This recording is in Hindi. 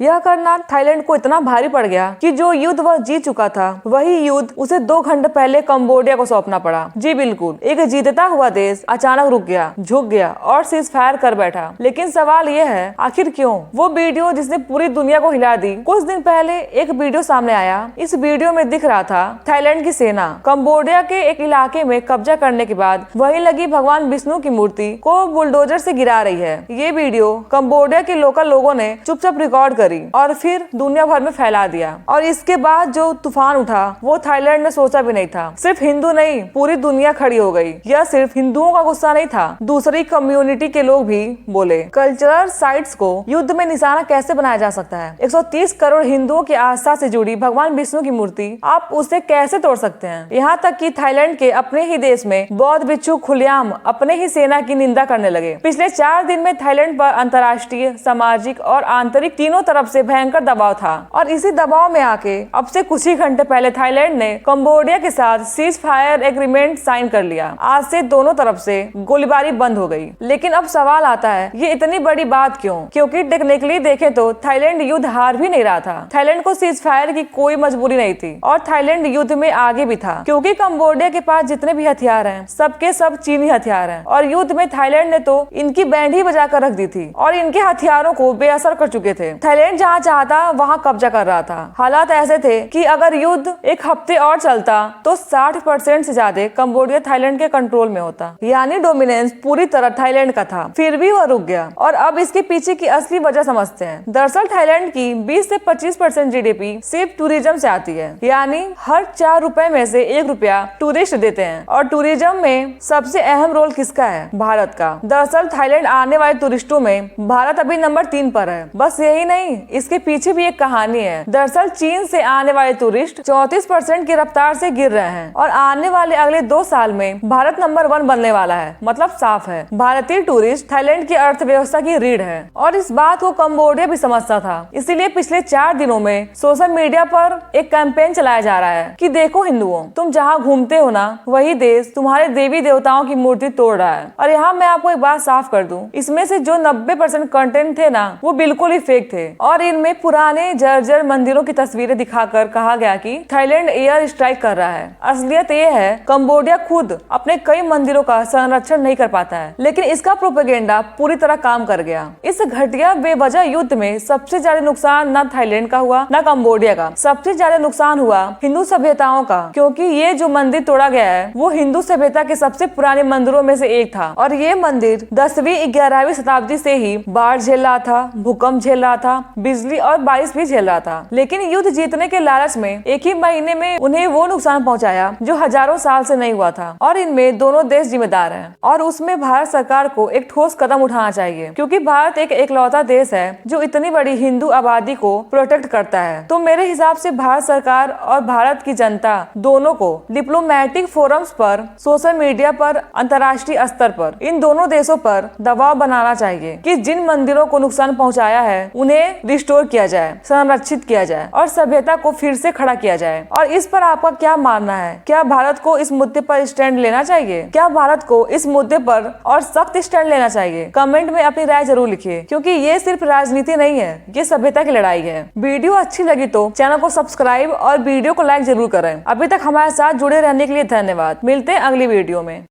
यह करना थाईलैंड को इतना भारी पड़ गया कि जो युद्ध वह जीत चुका था वही युद्ध उसे 2 घंटे पहले कंबोडिया को सौंपना पड़ा। जी बिल्कुल, एक जीतता हुआ देश अचानक रुक गया, झुक गया और सीज फायर कर बैठा। लेकिन सवाल यह है, आखिर क्यों? वो वीडियो जिसने पूरी दुनिया को हिला दी। कुछ दिन पहले एक वीडियो सामने आया। इस वीडियो में दिख रहा था थाईलैंड की सेना कंबोडिया के एक इलाके में कब्जा करने के बाद वहीं लगी भगवान विष्णु की मूर्ति को बुलडोजर से गिरा रही है। ये वीडियो कंबोडिया के लोकल लोगों ने चुपचाप रिकॉर्ड करी और फिर दुनिया भर में फैला दिया। और इसके बाद जो तूफान उठा वो थाईलैंड ने सोचा भी नहीं था। सिर्फ हिंदू नहीं, पूरी दुनिया खड़ी हो गई। यह सिर्फ हिंदुओं का गुस्सा नहीं था, दूसरी कम्युनिटी के लोग भी बोले कल्चरल साइट्स को युद्ध में निशाना कैसे बनाया जा सकता है। 130 करोड़ हिंदुओं की आस्था से जुड़ी भगवान विष्णु की मूर्ति, आप उसे कैसे तोड़ सकते हैं? यहाँ तक कि थाईलैंड के अपने ही देश में बौद्ध भिक्षु खुलेआम अपने ही सेना की निंदा करने लगे। पिछले 4 दिन में थाईलैंड पर अंतर्राष्ट्रीय, सामाजिक और आंतरिक तीनों तरफ से भयंकर दबाव था। और इसी दबाव में आके अब से कुछ ही घंटे पहले थाईलैंड ने कंबोडिया के साथ सीज फायर एग्रीमेंट साइन कर लिया। आज से दोनों तरफ से गोलीबारी बंद हो गई। लेकिन अब सवाल आता है, ये इतनी बड़ी बात क्यों? क्योंकि टेक्निकली देखें तो थाईलैंड युद्ध हार भी नहीं रहा था। थाईलैंड को सीज फायर की कोई मजबूरी नहीं थी और थाईलैंड युद्ध में आगे भी था, क्योंकि कंबोडिया के पास जितने भी हथियार हैं सबके सब चीनी हथियार हैं। और युद्ध में थाईलैंड ने तो इनकी बैंड ही बजा कर रख दी थी और इनके हथियारों को बेअसर कर चुके थे। थाईलैंड जहाँ चाहता वहाँ कब्जा कर रहा था। हालात ऐसे थे कि अगर युद्ध एक हफ्ते और चलता तो 60% से ज्यादा कंबोडिया थाईलैंड के कंट्रोल में होता, यानी डोमिनेंस पूरी तरह थाईलैंड का था। फिर भी वह रुक गया और अब इसके पीछे की असली वजह समझते हैं। दरअसल थाईलैंड की 20 से 25% जीडीपी सिर्फ टूरिज्म से आती है, यानी हर 4 रुपए में से 1 रुपया टूरिस्ट देते हैं। और टूरिज्म में सबसे अहम रोल किसका है? भारत का। दरअसल थाईलैंड आने वाले टूरिस्टों में भारत अभी नंबर 3 पर है। बस यही नहीं, इसके पीछे भी एक कहानी है। दरअसल चीन से आने वाले टूरिस्ट 34% की रफ्तार से गिर रहे हैं और आने वाले अगले 2 साल में भारत नंबर 1 बनने वाला है। मतलब साफ है, भारतीय टूरिस्ट थाईलैंड की अर्थव्यवस्था की रीढ़ है। और इस बात को कंबोडिया भी समझता था। इसीलिए पिछले 4 दिनों में सोशल मीडिया पर एक कैंपेन चलाया जा रहा है कि देखो हिंदुओं, तुम जहाँ घूमते हो ना वही देश तुम्हारे देवी देवताओं की मूर्ति तोड़ रहा है। और यहाँ मैं आपको एक बात साफ कर दूं, इसमें से जो 90% कंटेंट थे ना वो बिल्कुल ही फेक थे। और इनमें पुराने जर्जर मंदिरों की तस्वीरें दिखाकर कहा गया कि थाईलैंड एयर स्ट्राइक कर रहा है। असलियत ये है, कंबोडिया खुद अपने कई मंदिरों का संरक्षण नहीं कर पाता है, लेकिन इसका प्रोपेगेंडा पूरी तरह काम कर गया। इस घटिया बेवजह युद्ध में सबसे ज्यादा नुकसान न थाईलैंड का हुआ न कंबोडिया का। सबसे ज्यादा नुकसान हुआ हिंदू सभ्यताओं का, क्योंकि ये जो मंदिर तोड़ा गया है वो हिंदू सभ्यता के सबसे पुराने मंदिरों में से एक था। और ये मंदिर 10वीं-11वीं शताब्दी से ही बाढ़ झेल रहा था, भूकंप झेल रहा था, बिजली और बारिश भी झेल रहा था। लेकिन युद्ध जीतने के लालच में एक ही महीने में उन्हें वो नुकसान पहुंचाया जो हजारों साल से नहीं हुआ था। और इनमें दोनों देश जिम्मेदार हैं। और उसमें भारत सरकार को एक ठोस कदम उठाना चाहिए, क्योंकि भारत एक एकलौता देश है जो इतनी बड़ी हिंदू आबादी को प्रोटेक्ट करता है। तो मेरे हिसाब से भारत सरकार और भारत की जनता दोनों को डिप्लोमेटिक फोरम्स पर, सोशल मीडिया पर, अंतर्राष्ट्रीय स्तर पर इन दोनों देशों पर दबाव बनाना चाहिए कि जिन मंदिरों को नुकसान पहुंचाया है उन्हें रिस्टोर किया जाए, संरक्षित किया जाए और सभ्यता को फिर से खड़ा किया जाए। और इस पर आपका क्या मानना है? क्या भारत को इस मुद्दे पर स्टैंड लेना चाहिए? क्या भारत को इस मुद्दे पर और सख्त स्टैंड लेना चाहिए? कमेंट में अपनी राय जरूर लिखिए, क्योंकि ये सिर्फ राजनीति नहीं है, ये सभ्यता की लड़ाई है। वीडियो अच्छी लगी तो चैनल को सब्सक्राइब और वीडियो को लाइक जरूर करें। अभी तक हमारे साथ जुड़े रहने के लिए धन्यवाद। मिलते हैं अगली वीडियो में।